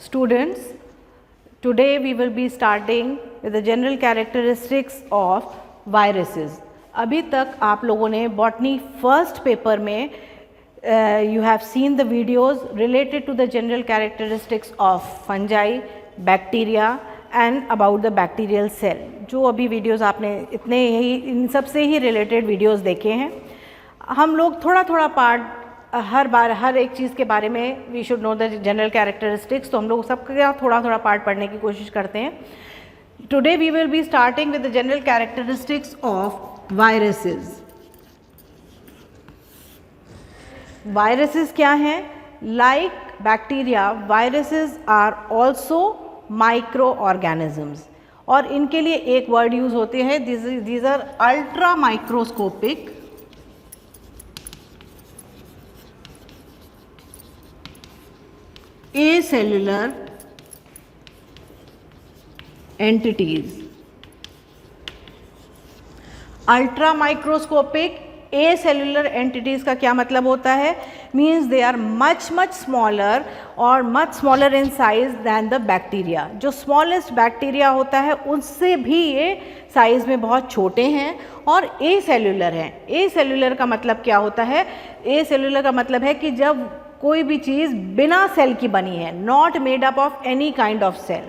Students, today we will be starting with the general characteristics of viruses. अभी तक आप लोगों ने बॉटनी फर्स्ट पेपर में you have seen the videos related to the general characteristics of fungi, bacteria and about the bacterial cell. जो अभी videos आपने इतने ही इन सब से ही related videos देखे हैं. हम लोग थोड़ा थोड़ा पार्ट हर बार हर एक चीज़ के बारे में we should know the general characteristics, तो हम लोग सबका थोड़ा थोड़ा पार्ट पढ़ने की कोशिश करते हैं. Today we will be starting with the general characteristics of viruses. Viruses क्या हैं? Like bacteria, viruses are also micro organisms, और इनके लिए एक वर्ड यूज होते हैं, these are ultra microscopic acellular entities. Ultra microscopic acellular entities का क्या मतलब होता है? Means they are much smaller और much smaller in size than the bacteria. जो स्मॉलेस्ट बैक्टीरिया होता है उससे भी ये साइज में बहुत छोटे हैं और acellular हैं. acellular का मतलब क्या होता है? acellular का मतलब है कि जब कोई भी चीज़ बिना सेल की बनी है, not made up of any kind of cell,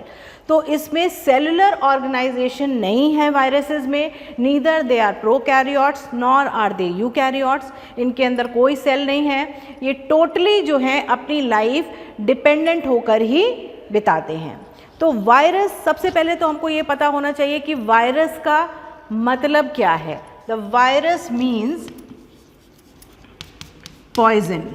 तो इसमें सेलुलर ऑर्गेनाइजेशन नहीं है वायरसेस में. Neither they are prokaryotes nor are they eukaryotes. इनके अंदर कोई सेल नहीं है. ये टोटली जो है अपनी लाइफ डिपेंडेंट होकर ही बिताते हैं. तो वायरस, सबसे पहले तो हमको ये पता होना चाहिए कि वायरस का मतलब क्या है. The virus means poison.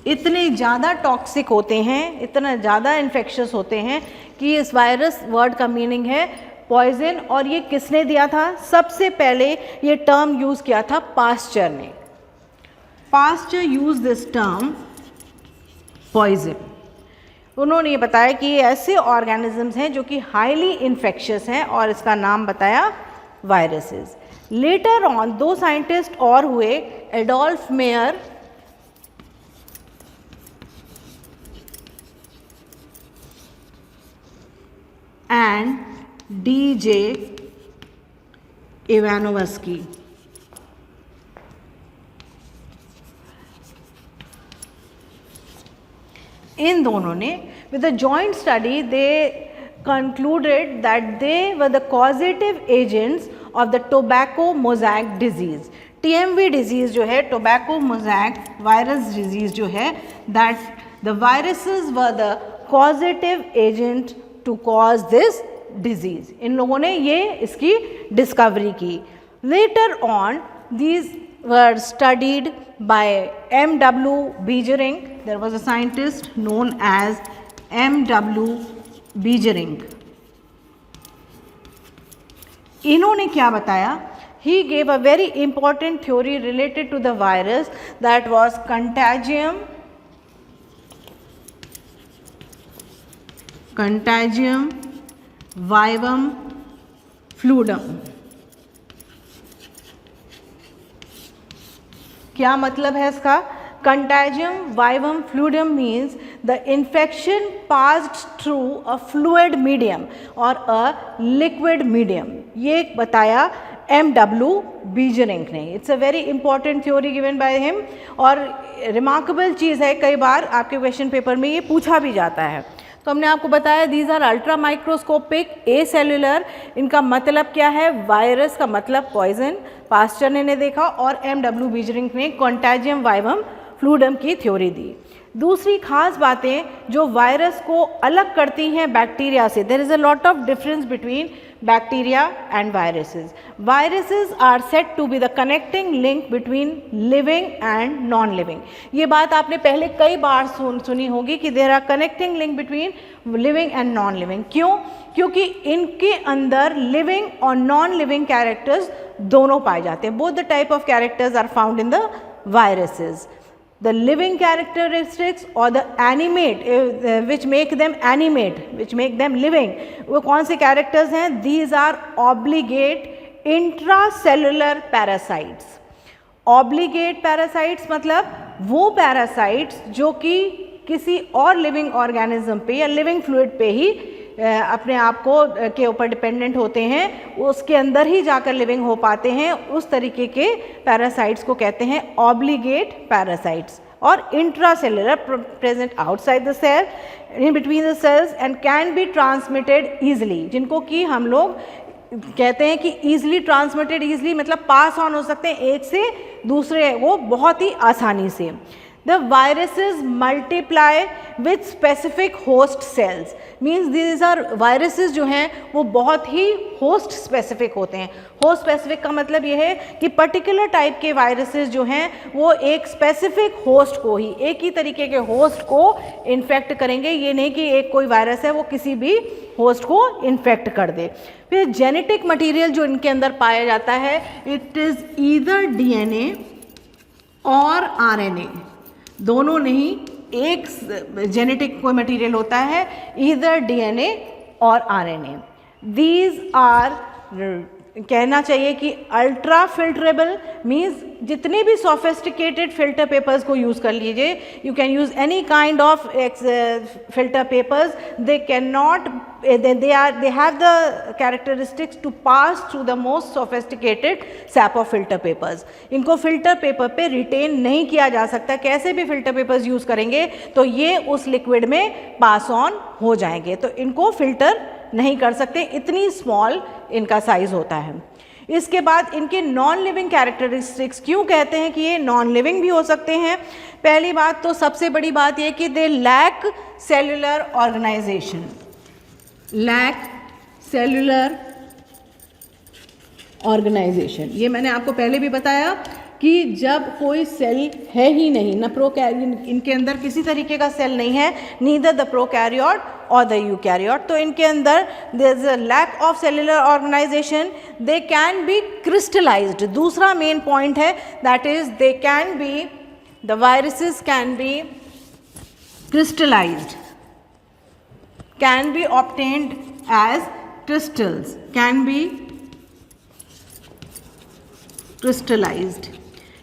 इतने ज़्यादा टॉक्सिक होते हैं, इतना ज़्यादा इन्फेक्शस होते हैं कि इस वायरस वर्ड का मीनिंग है पॉइजन. और ये किसने दिया था? सबसे पहले ये टर्म यूज़ किया था पास्चर ने. Pasteur use this term poison. उन्होंने ये बताया कि ये ऐसे ऑर्गेनिजम्स हैं जो कि हाईली इन्फेक्शियस हैं और इसका नाम बताया वायरसेस. लेटर ऑन दो साइंटिस्ट और हुए, Adolf mayor and D.J. Ivanovsky. इन दोनों ने with a joint study they concluded that they were the causative agents of the tobacco mosaic disease. TMV disease जो है, tobacco mosaic virus disease जो है, that the viruses were the causative agent to cause this disease. इन लोगों ने ये इसकी discovery की. Later on these were studied by M.W. Beijering. There was a scientist known as M.W. Beijering. इन्होंने क्या बताया? He gave a very important theory related to the virus, that was contagium vivum fluidum. क्या मतलब है इसका? Contagium vivum fluidum means the infection passed through a fluid medium or a liquid medium. ये बताया M.W. Beijering ने. It's a very important theory given by him. और remarkable चीज़ है, कई बार आपके क्वेश्चन पेपर में ये पूछा भी जाता है. तो हमने आपको बताया दीज आर अल्ट्रा माइक्रोस्कोपिक एसेल्युलर. इनका मतलब क्या है? वायरस का मतलब पॉइजन, पास्चर ने देखा, और M.W. बीजरिंग ने कंटाजियम वाइवम फ्लूइडम की थ्योरी दी. दूसरी खास बातें जो वायरस को अलग करती हैं बैक्टीरिया से, there is a lot of difference between bacteria and viruses. Viruses are said to be the connecting link between living and non living. ये बात आपने पहले कई बार सुनी होगी कि there are connecting link between living and non living. क्यों? क्योंकि इनके अंदर लिविंग और नॉन लिविंग कैरेक्टर्स दोनों पाए जाते हैं. Both the type of characters are found in the viruses. The living characteristics or the animate which make them animate, which make them living, वो कौन से characters हैं? These are obligate intracellular parasites. Obligate parasites मतलब वो parasites जो कि किसी और लिविंग ऑर्गेनिज्म पे या लिविंग फ्लूइड पे ही अपने आप को के ऊपर डिपेंडेंट होते हैं, उसके अंदर ही जाकर लिविंग हो पाते हैं, उस तरीके के पैरासाइट्स को कहते हैं ऑब्लिगेट पैरासाइट्स। और intracellular, present outside the cell, in between the cells and can be transmitted easily, जिनको कि हम लोग कहते हैं कि ईजिली ट्रांसमिटेड, ईजिली मतलब पास ऑन हो सकते हैं एक से दूसरे वो बहुत ही आसानी से। The viruses multiply with specific host cells, means these are viruses जो हैं वो बहुत ही host specific होते हैं। host specific का मतलब ये है कि particular type के viruses जो हैं वो एक specific host को ही, एक ही तरीके के host को infect करेंगे, ये नहीं कि एक कोई वायरस है वो किसी भी host को infect कर दे। फिर genetic material जो इनके अंदर पाया जाता है, it is either DNA और RNA, दोनों नहीं, एक जेनेटिक कोई मटेरियल होता है, ईदर डीएनए और आरएनए। दीज आर, कहना चाहिए कि अल्ट्रा फिल्टरेबल, मीन्स जितने भी सोफिस्टिकेटेड फिल्टर पेपर्स को यूज़ कर लीजिए, you can use any kind of filter papers, they can not, they have the characteristics to pass through the most sophisticated sap of filter papers. इनको filter paper पे retain नहीं किया जा सकता, कैसे भी फिल्टर पेपर्स यूज़ करेंगे तो ये उस लिक्विड में पास ऑन हो जाएंगे, तो इनको फिल्टर नहीं कर सकते, इतनी स्मॉल इनका साइज होता है। इसके बाद इनके नॉन लिविंग कैरेक्टरिस्टिक्स, क्यों कहते हैं कि ये नॉन लिविंग भी हो सकते हैं? पहली बात तो सबसे बड़ी बात ये कि they lack cellular organisation, lack cellular organisation. ये मैंने आपको पहले भी बताया कि जब कोई सेल है ही नहीं, न प्रोकैरियोट, इनके अंदर किसी तरीके का सेल नहीं है, नीदर द प्रोकैरियोट और द यूकैरियोट, तो इनके अंदर there is a lack of cellular organisation. They can be crystallised, दूसरा मेन पॉइंट है, that is they can be, the viruses can be crystallized, can be obtained as crystals, can be crystallized।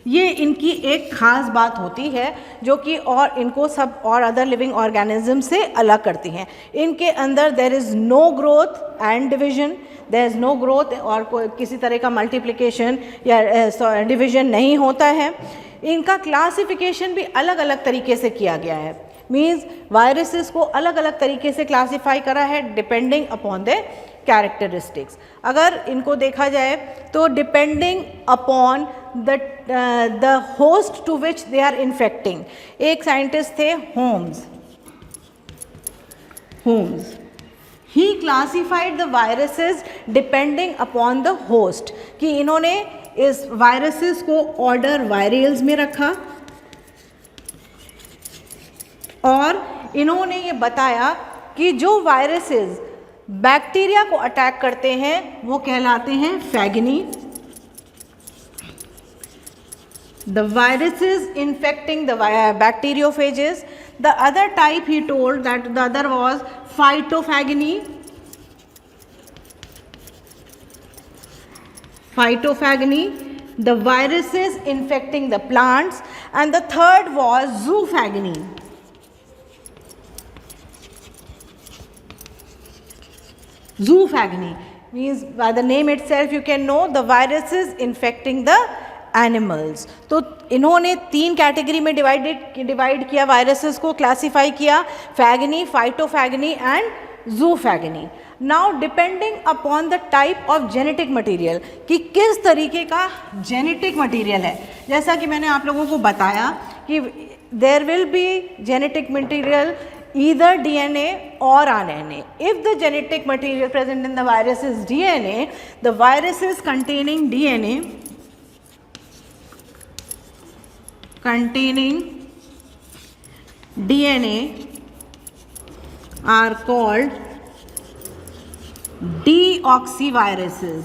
ये इनकी एक खास बात होती है जो कि और इनको सब और अदर लिविंग ऑर्गेनिज्म से अलग करती हैं। इनके अंदर there is no growth and division, there is no growth और कोई किसी तरह का मल्टीप्लिकेशन या डिवीजन नहीं होता है। इनका क्लासिफिकेशन भी अलग अलग तरीके से किया गया है, मीन्स वायरसेस को अलग अलग तरीके से क्लासीफाई करा है डिपेंडिंग अपॉन द कैरेक्टरिस्टिक्स। अगर इनको देखा जाए तो depending upon the host to which they are infecting, एक साइंटिस्ट थे Holmes, he classified the viruses depending upon the host, कि इन्होंने इस वायरसेस को ऑर्डर वायरल्स में रखा और इन्होंने ये बताया कि जो वायरसेस बैक्टीरिया को अटैक करते हैं वो कहलाते हैं phaginae. The viruses infecting the bacteriophages, the other type he told that the other was phytophaginae, the viruses infecting the plants, and the third was zoofagny. Zoofagny means by the name itself you can know the viruses infecting the animals. तो इन्होंने तीन category में divide किया viruses को, classify किया, phaginae, phytophaginae and zoophaginae. Now depending upon the type of genetic material, कि किस तरीके का जेनेटिक मटेरियल है, जैसा कि मैंने आप लोगों को बताया कि there will be genetic material either DNA or RNA. If the genetic material present in the virus is DNA, the viruses containing DNA are called deoxyviruses,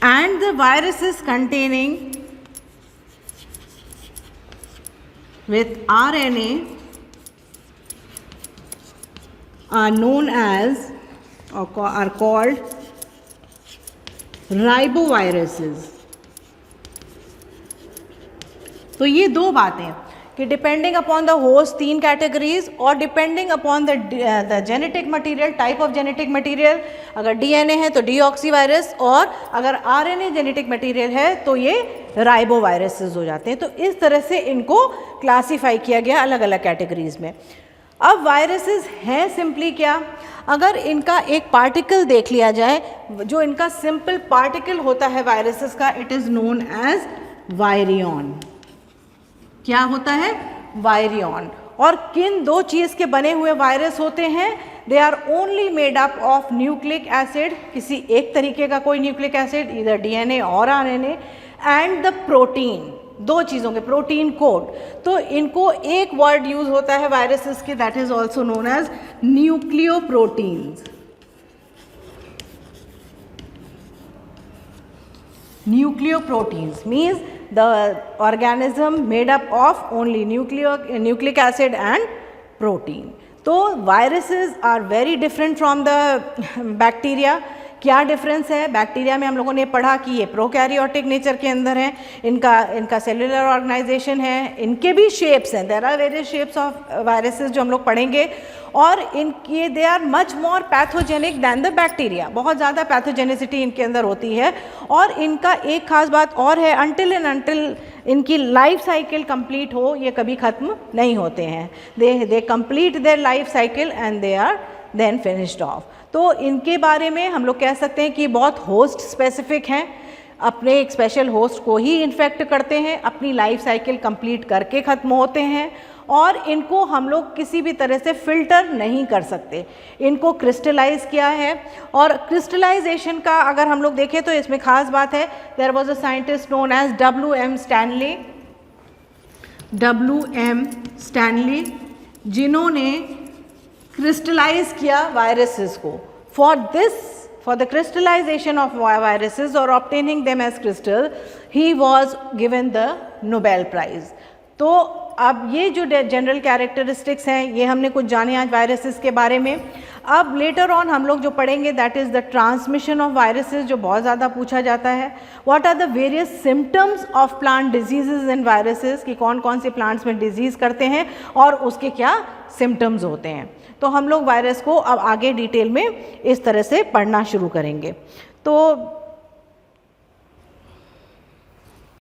and the viruses containing with RNA are known as or are called riboviruses. तो ये दो बातें कि depending upon the host 3 categories और depending upon the genetic material, type of genetic material, अगर DNA है तो deoxy virus और अगर आरएनए जेनेटिक मटेरियल है तो ये राइबो वायरसेस हो जाते हैं। तो इस तरह से इनको क्लासीफाई किया गया अलग अलग कैटेगरीज में। अब वायरसेस हैं सिंपली क्या, अगर इनका एक पार्टिकल देख लिया जाए, जो इनका सिंपल पार्टिकल होता है वायरसेस का, it is known as virion. क्या होता है? वायरियन। और किन दो चीज़ के बने हुए वायरस होते हैं? They are only made up of nucleic acid, किसी एक तरीके का कोई न्यूक्लिक एसिड, इधर डीएनए और आरएनए, एंड द प्रोटीन, दो चीज़ों के प्रोटीन कोड। तो इनको एक वर्ड यूज होता है वायरसेस के, that is also known as nucleoproteins. Nucleoproteins means the organism made up of only nucleic acid and protein. तो viruses are very different from the bacteria. क्या डिफरेंस है? Bacteria में हम लोगों ने पढ़ा कि ये प्रोकैरियोटिक नेचर के अंदर हैं, इनका सेलुलर ऑर्गेनाइजेशन है, इनके भी शेप्स हैं, there are various shapes of viruses जो हम लोग पढ़ेंगे, और इनके they are much more pathogenic than the bacteria, बहुत ज़्यादा पैथोजेनिसिटी इनके अंदर होती है। और इनका एक खास बात और है, अनटिल इनकी लाइफ साइकिल कंप्लीट हो ये कभी ख़त्म नहीं होते हैं, they complete their life cycle and they are then finished off. तो इनके बारे में हम लोग कह सकते हैं कि बहुत होस्ट स्पेसिफिक हैं, अपने एक स्पेशल होस्ट को ही इन्फेक्ट करते हैं, अपनी लाइफ साइकिल कंप्लीट करके ख़त्म होते हैं, और इनको हम लोग किसी भी तरह से फ़िल्टर नहीं कर सकते। इनको क्रिस्टलाइज किया है, और क्रिस्टलाइजेशन का अगर हम लोग देखें तो इसमें ख़ास बात है, there was a scientist known as W.M. Stanley, जिन्होंने क्रिस्टलाइज किया वायरसेस को। For the crystallization of viruses और obtaining them as crystal, he was given the Nobel prize. तो अब ये जो जनरल कैरेक्टरिस्टिक्स हैं ये हमने कुछ जाने आज वायरसेस के बारे में। अब लेटर ऑन हम लोग जो पढ़ेंगे that is the transmission of viruses, जो बहुत ज़्यादा पूछा जाता है। What are the various symptoms of plant diseases and viruses, कि कौन कौन से प्लांट्स में डिजीज़ करते हैं और उसके क्या सिम्टम्स होते हैं। तो हम लोग वायरस को अब आगे डिटेल में इस तरह से पढ़ना शुरू करेंगे। तो